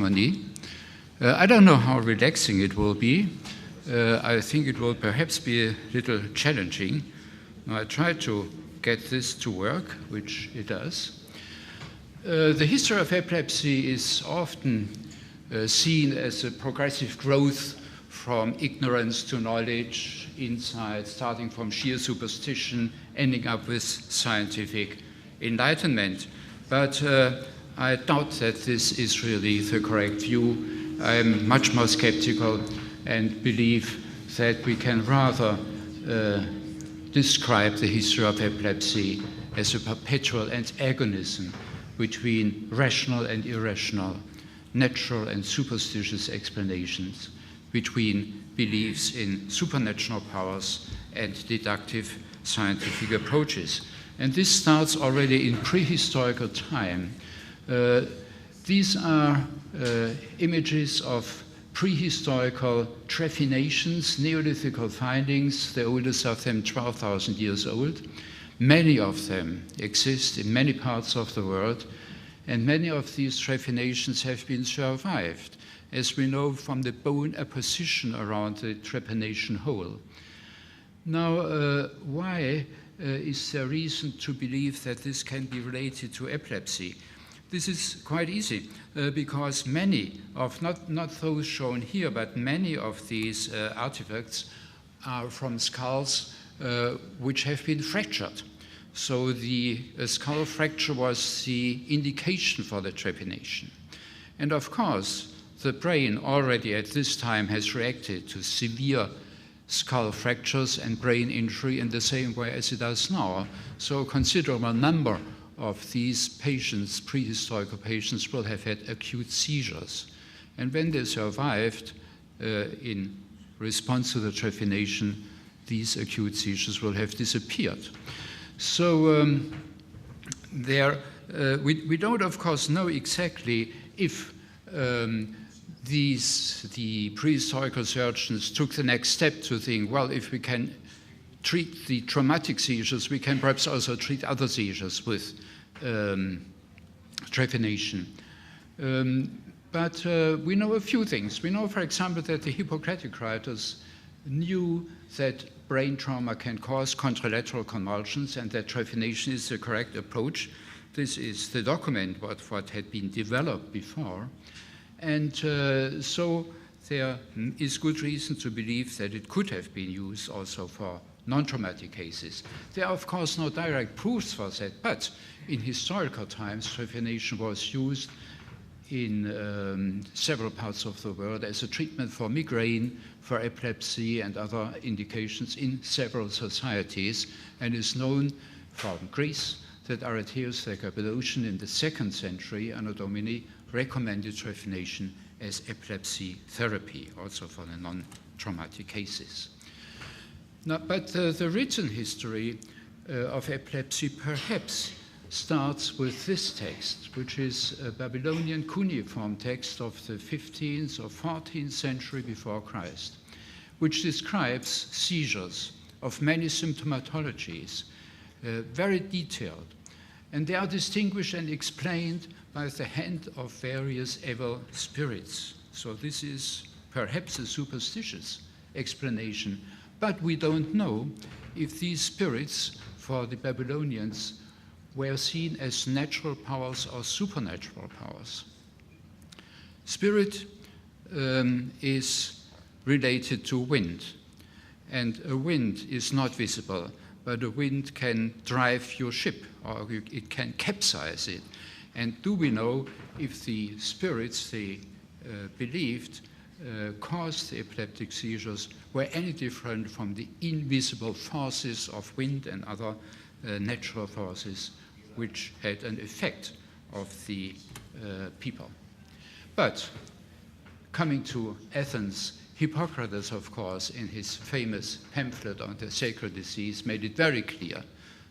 testimony. I don't know how relaxing it will be. I think it will perhaps be a little challenging. I try to get this to work, which it does. The history of epilepsy is often seen as a progressive growth from ignorance to knowledge, insight, starting from sheer superstition, ending up with scientific enlightenment. But I doubt that this is really the correct view. I'm much more skeptical and believe that we can rather describe the history of epilepsy as a perpetual antagonism between rational and irrational, natural and superstitious explanations, between beliefs in supernatural powers and deductive scientific approaches. And this starts already in prehistorical time. These are images of prehistorical trephinations, Neolithical findings, the oldest of them 12,000 years old. Many of them exist in many parts of the world, and many of these trephinations have been survived, as we know from the bone apposition around the trepanation hole. Now, why is there reason to believe that this can be related to epilepsy? This is quite easy, because many of, not those shown here, but many of these artifacts are from skulls which have been fractured. So the skull fracture was the indication for the trepanation. And of course, the brain already at this time has reacted to severe skull fractures and brain injury in the same way as it does now. So a considerable number of these patients, prehistoric patients, will have had acute seizures. And when they survived in response to the trepanation, these acute seizures will have disappeared. So we don't, of course, know exactly if the prehistoric surgeons took the next step to think, well, if we can treat the traumatic seizures, we can perhaps also treat other seizures with trepanation. But we know a few things. We know, for example, that the Hippocratic writers knew that brain trauma can cause contralateral convulsions and that trepanation is the correct approach. This is the document what had been developed before. And so there is good reason to believe that it could have been used also for non-traumatic cases. There are, of course, no direct proofs for that, but in historical times, trepanation was used in several parts of the world as a treatment for migraine, for epilepsy, and other indications in several societies, and is known from Greece that Areteus the Cappadocian in the 2nd century, Anno Domini, recommended trepanation as epilepsy therapy, also for the non-traumatic cases. Now, but the written history of epilepsy perhaps starts with this text, which is a Babylonian cuneiform text of the 15th or 14th century before Christ, which describes seizures of many symptomatologies, very detailed. And they are distinguished and explained by the hand of various evil spirits. So this is perhaps a superstitious explanation, but we don't know if these spirits for the Babylonians were seen as natural powers or supernatural powers. Spirit is related to wind, and a wind is not visible, but a wind can drive your ship, or it can capsize it. And do we know if the spirits they believed caused the epileptic seizures were any different from the invisible forces of wind and other natural forces which had an effect of the people? But coming to Athens, Hippocrates, of course, in his famous pamphlet on the sacred disease, made it very clear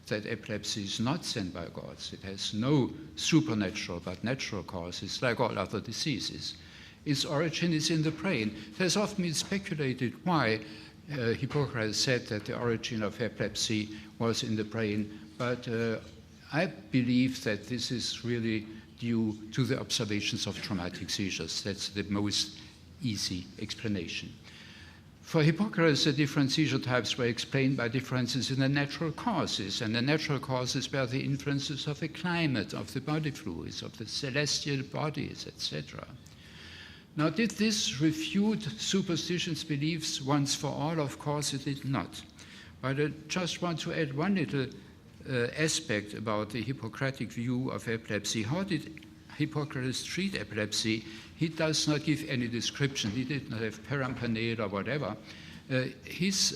that epilepsy is not sent by gods. It has no supernatural but natural causes, like all other diseases. Its origin is in the brain. It has often been speculated why Hippocrates said that the origin of epilepsy was in the brain, but I believe that this is really due to the observations of traumatic seizures. That's the most easy explanation. For Hippocrates, the different seizure types were explained by differences in the natural causes, and the natural causes were the influences of the climate, of the body fluids, of the celestial bodies, etc. Now, did this refute superstitious beliefs once for all? Of course it did not. But I just want to add one little aspect about the Hippocratic view of epilepsy. How did Hippocrates treat epilepsy? He does not give any description. He did not have perampanel or whatever. His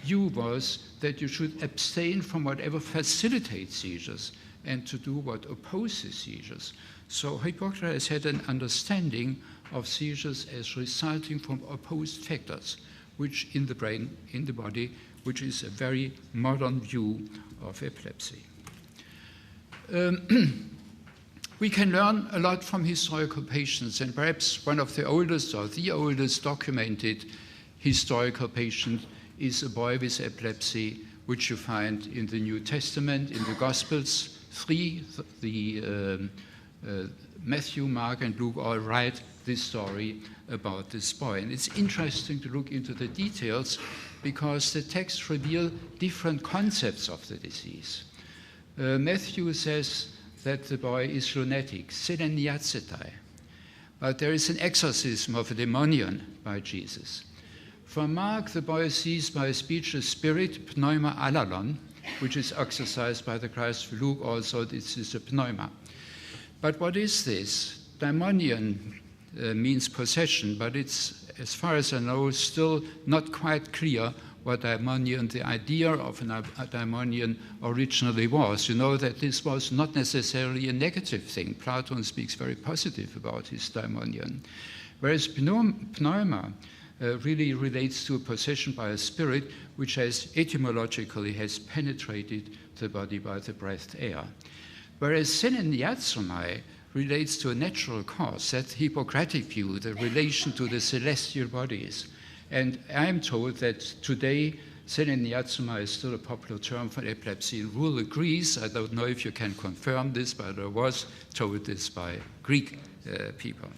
view was that you should abstain from whatever facilitates seizures and to do what opposes seizures. So Hippocrates had an understanding of seizures as resulting from opposed factors, which in the brain, in the body, which is a very modern view of epilepsy. We can learn a lot from historical patients, and perhaps one of the oldest or the oldest documented historical patient is a boy with epilepsy, which you find in the New Testament, in the Gospels. Matthew, Mark, and Luke all write this story about this boy. And it's interesting to look into the details because the texts reveal different concepts of the disease. Matthew says that the boy is lunatic, seleniacetai, but there is an exorcism of a demonion by Jesus. For Mark, the boy is seized by a speechless spirit, pneuma alalon, which is exorcised by the Christ. For Luke also, this is a pneuma. But what is this? Daimonion means possession, but it's, as far as I know, still not quite clear what daimonion, the idea of a daimonion originally was. You know that this was not necessarily a negative thing. Plato speaks very positive about his daimonion. Whereas pneuma really relates to a possession by a spirit which has etymologically has penetrated the body by the breathed air. Whereas seleniatsomai relates to a natural cause, that Hippocratic view, the relation to the celestial bodies. And I am told that today seleniatsomai is still a popular term for epilepsy in rural Greece. I don't know if you can confirm this, but I was told this by Greek people.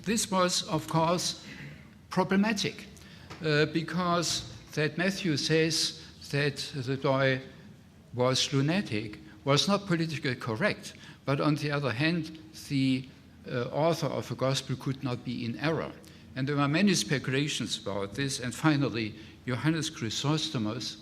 This was, of course, problematic because that Matthew says that the boy was lunatic was not politically correct, but on the other hand, the author of the gospel could not be in error. And there were many speculations about this, and finally, Johannes Chrysostomus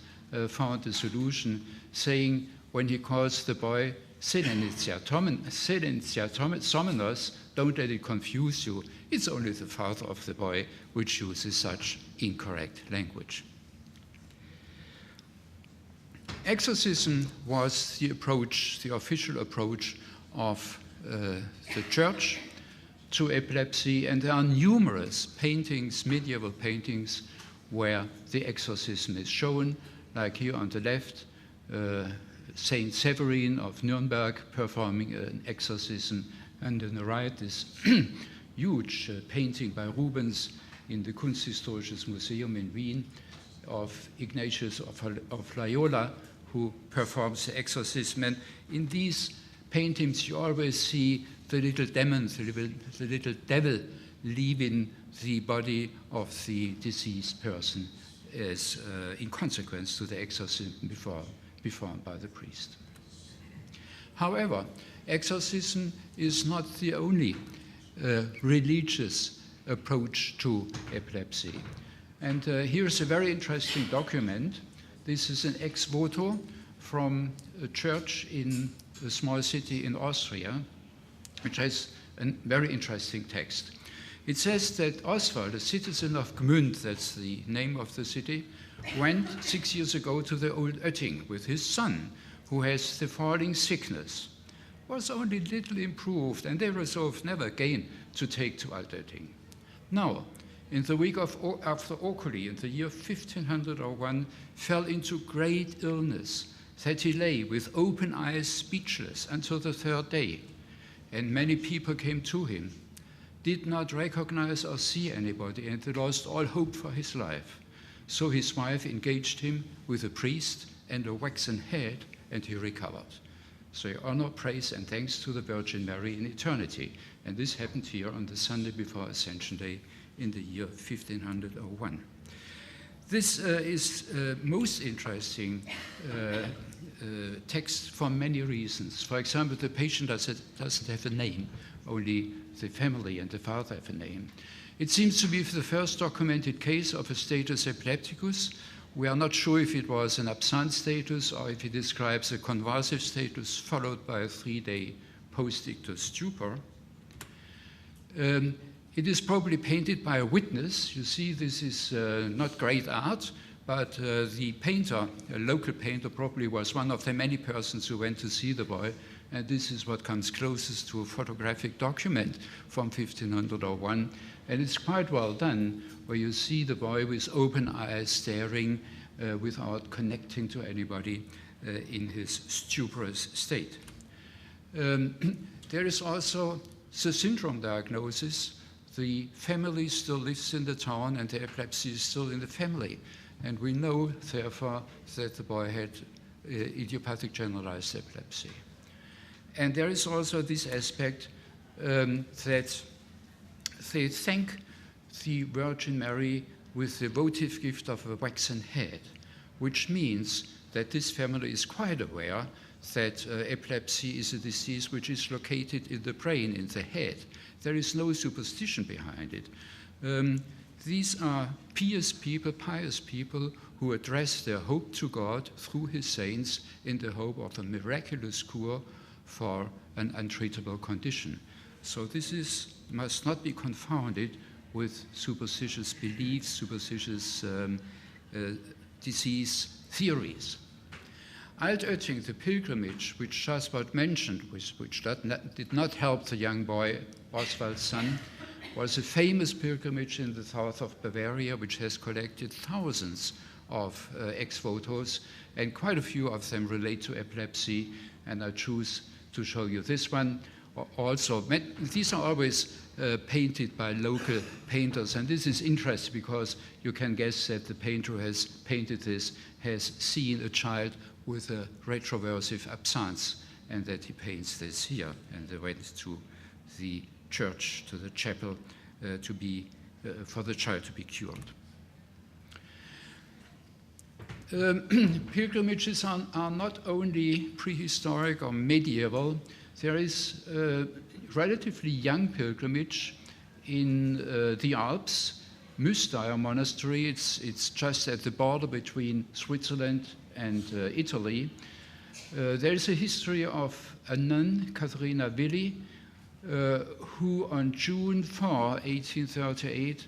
found a solution, saying, when he calls the boy Seleniatomos, don't let it confuse you. It's only the father of the boy which uses such incorrect language. Exorcism was the approach, the official approach of the church to epilepsy, and there are numerous paintings, medieval paintings, where the exorcism is shown, like here on the left, Saint Severin of Nuremberg performing an exorcism, and on the right this huge painting by Rubens in the Kunsthistorisches Museum in Wien of Ignatius of Loyola, who performs the exorcism. And in these paintings you always see the little demons, the little devil leaving the body of the deceased person as in consequence to the exorcism performed by the priest. However, exorcism is not the only religious approach to epilepsy. And here's a very interesting document. This is an ex voto from a church in a small city in Austria, which has a very interesting text. It says that Oswald, a citizen of Gmünd, that's the name of the city, went 6 years ago to the Old Oetting with his son, who has the falling sickness, was only little improved, and they resolved never again to take to Old Oetting. Now, in the week after Oculi, in the year 1501, fell into great illness, that he lay with open eyes, speechless, until the third day. And many people came to him, did not recognize or see anybody, and they lost all hope for his life. So his wife engaged him with a priest and a waxen head, and he recovered. So you honor, praise, and thanks to the Virgin Mary in eternity. And this happened here on the Sunday before Ascension Day in the year 1501. This is most interesting text for many reasons. For example, the patient doesn't have a name, only the family and the father have a name. It seems to be the first documented case of a status epilepticus. We are not sure if it was an absent status or if it describes a convulsive status followed by a 3-day post-ictus stupor. It is probably painted by a witness. You see, this is not great art, but the painter, a local painter, probably was one of the many persons who went to see the boy, and this is what comes closest to a photographic document from 1501, and it's quite well done, where you see the boy with open eyes staring without connecting to anybody in his stuporous state. There is also the syndrome diagnosis. The family still lives in the town and the epilepsy is still in the family. And we know, therefore, that the boy had idiopathic generalized epilepsy. And there is also this aspect that they thank the Virgin Mary with the votive gift of a waxen head, which means that this family is quite aware that epilepsy is a disease which is located in the brain, in the head. There is no superstition behind it. These are pious people who address their hope to God through his saints in the hope of a miraculous cure for an untreatable condition. So this must not be confounded with superstitious beliefs, superstitious disease theories. Altötting, the pilgrimage, which Jasper mentioned, which did not help the young boy, Oswald's son, was a famous pilgrimage in the south of Bavaria, which has collected thousands of ex-votos, and quite a few of them relate to epilepsy, and I choose to show you this one. Also, these are always painted by local painters, and this is interesting because you can guess that the painter who has painted this has seen a child with a retroversive absence, and that he paints this here, and they went to the church, to the chapel, for the child to be cured. Pilgrimages are not only prehistoric or medieval. There is a relatively young pilgrimage in the Alps, Müstair Monastery. It's just at the border between Switzerland and Italy. There is a history of a nun, Katharina Willi, who on June 4, 1838,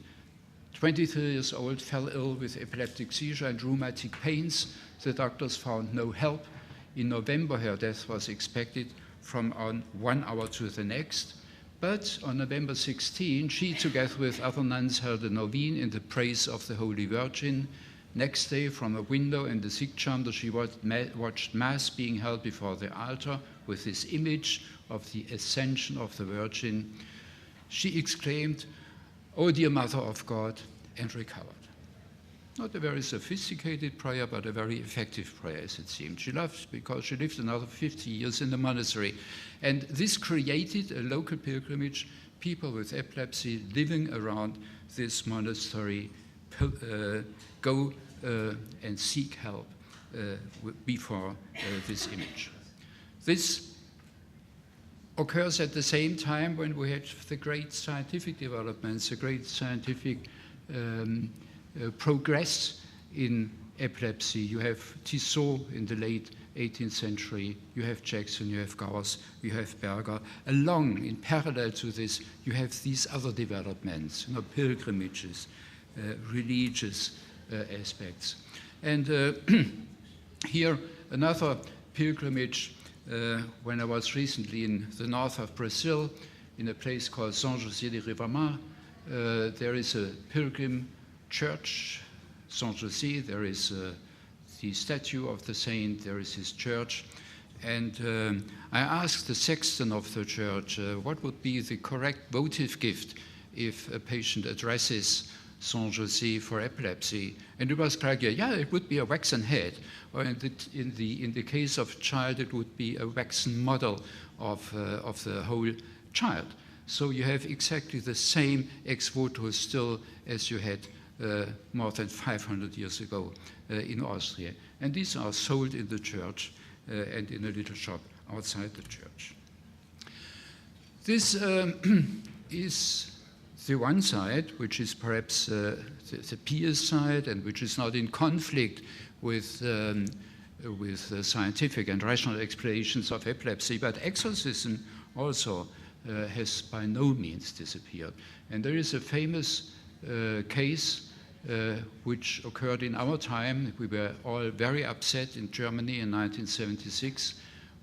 23 years old, fell ill with epileptic seizure and rheumatic pains. The doctors found no help. In November, her death was expected from one hour to the next. But on November 16, she, together with other nuns, held a novene in the praise of the Holy Virgin. Next day, from a window in the sick chamber, she watched Mass being held before the altar with this image of the Ascension of the Virgin. She exclaimed, "O dear Mother of God," and recovered. Not a very sophisticated prayer, but a very effective prayer, as it seemed. She loved because she lived another 50 years in the monastery. And this created a local pilgrimage, people with epilepsy living around this monastery go and seek help before this image. This occurs at the same time when we had the great scientific developments, the great scientific progress in epilepsy. You have Tissot in the late 18th century, you have Jackson, you have Gauss, you have Berger. Along, in parallel to this, you have these other developments, pilgrimages, religious aspects. And here, another pilgrimage, when I was recently in the north of Brazil, in a place called São José de Ribamar, there is a pilgrim church, Saint José. There is the statue of the saint, there is his church. And I asked the sexton of the church what would be the correct votive gift if a patient addresses Saint-José for epilepsy. And it was like, yeah, it would be a waxen head. Or in the case of a child, it would be a waxen model of the whole child. So you have exactly the same ex voto still as you had more than 500 years ago in Austria. And these are sold in the church and in a little shop outside the church. This is the one side, which is perhaps the pious side and which is not in conflict with the scientific and rational explanations of epilepsy, but exorcism also has by no means disappeared. And there is a famous case which occurred in our time. We were all very upset in Germany in 1976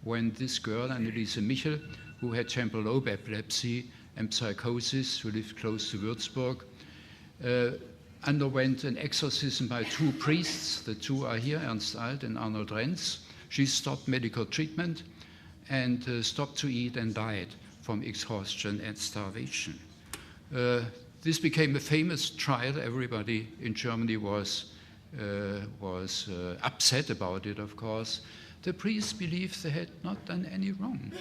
when this girl, Anneliese Michel, who had temporal lobe epilepsy and psychosis, who lived close to Würzburg, underwent an exorcism by two priests. The two are here, Ernst Alt and Arnold Renz. She stopped medical treatment and stopped to eat and died from exhaustion and starvation. This became a famous trial. Everybody in Germany was upset about it, of course. The priests believed they had not done any wrong.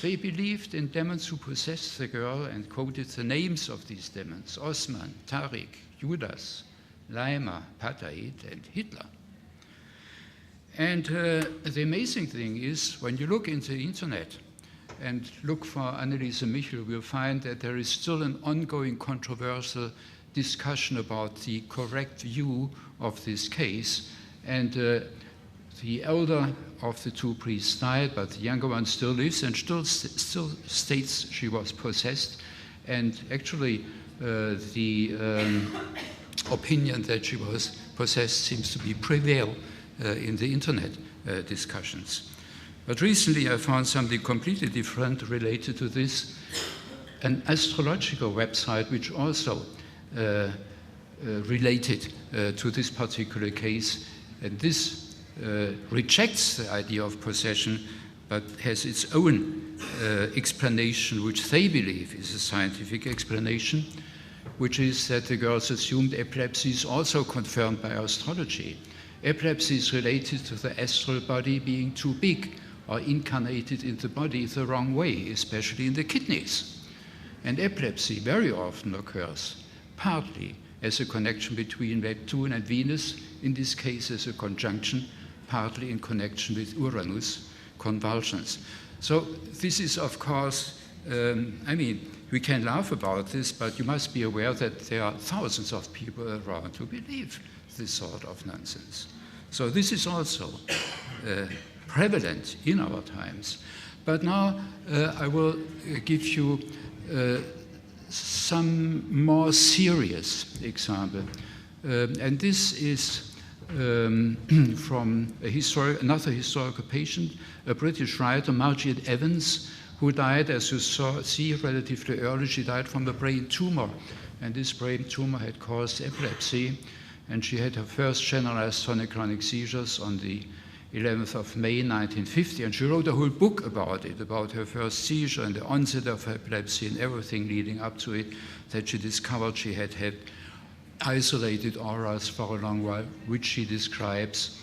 They believed in demons who possessed the girl and quoted the names of these demons: Osman, Tariq, Judas, Leimer, Pataid, and Hitler. And the amazing thing is, when you look into the internet and look for Anneliese Michel, you'll find that there is still an ongoing controversial discussion about the correct view of this case. And the elder of the two priests died, but the younger one still lives and still states she was possessed. And actually, the opinion that she was possessed seems to be prevail in the internet discussions. But recently I found something completely different related to this, an astrological website which also related to this particular case. And this rejects the idea of possession, but has its own explanation, which they believe is a scientific explanation, which is that the girl's assumed epilepsy is also confirmed by astrology. Epilepsy is related to the astral body being too big or incarnated in the body the wrong way, especially in the kidneys. And epilepsy very often occurs partly as a connection between Neptune and Venus, in this case as a conjunction, partly in connection with Uranus, convulsions. So this is, of course, I mean, we can laugh about this, but you must be aware that there are thousands of people around who believe this sort of nonsense. So this is also prevalent in our times. But now I will give you some more serious example. And this is from another historical patient, a British writer, Margaret Evans, who died, as you see, relatively early. She died from a brain tumor, and this brain tumor had caused epilepsy, and she had her first generalized tonic-clonic seizures on the 11th of May 1950, and she wrote a whole book about it, about her first seizure and the onset of epilepsy and everything leading up to it, that she discovered she had had isolated auras for a long while, which she describes.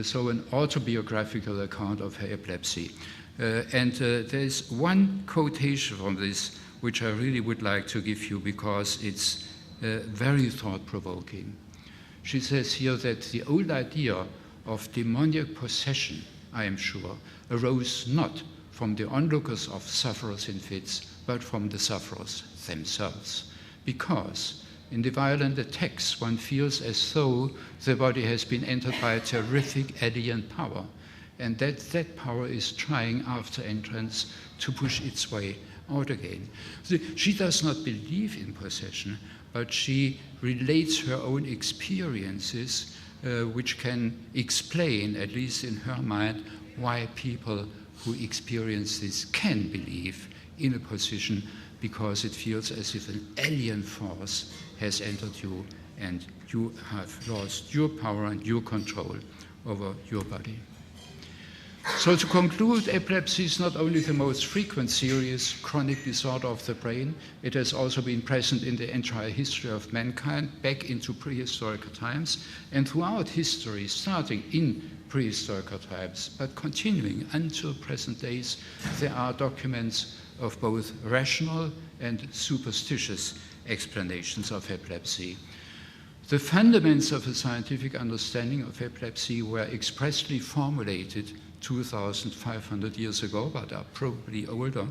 So an autobiographical account of her epilepsy. There's one quotation from this which I really would like to give you because it's very thought-provoking. She says here that the old idea of demoniac possession, I am sure, arose not from the onlookers of sufferers in fits, but from the sufferers themselves. Because in the violent attacks, one feels as though the body has been entered by a terrific alien power, and that power is trying after entrance to push its way out again. She does not believe in possession, but she relates her own experiences which can explain, at least in her mind, why people who experience this can believe in a possession, because it feels as if an alien force has entered you and you have lost your power and your control over your body. So to conclude, epilepsy is not only the most frequent serious chronic disorder of the brain, it has also been present in the entire history of mankind, back into prehistoric times, and throughout history, starting in prehistoric times, but continuing until present days, there are documents of both rational and superstitious explanations of epilepsy. The fundaments of a scientific understanding of epilepsy were expressly formulated 2,500 years ago, but are probably older.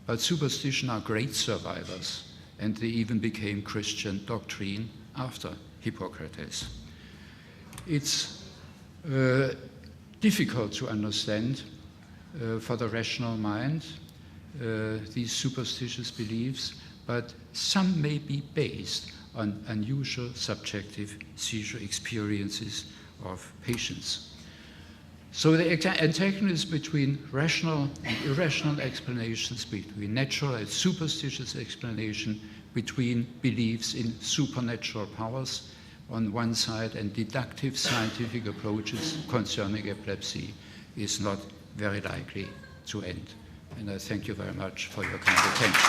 But superstition are great survivors, and they even became Christian doctrine after Hippocrates. It's difficult to understand for the rational mind these superstitious beliefs, but some may be based on unusual subjective seizure experiences of patients. So the antagonism between rational and irrational explanations, between natural and superstitious explanation, between beliefs in supernatural powers on one side and deductive scientific approaches concerning epilepsy is not very likely to end. And I thank you very much for your kind attention.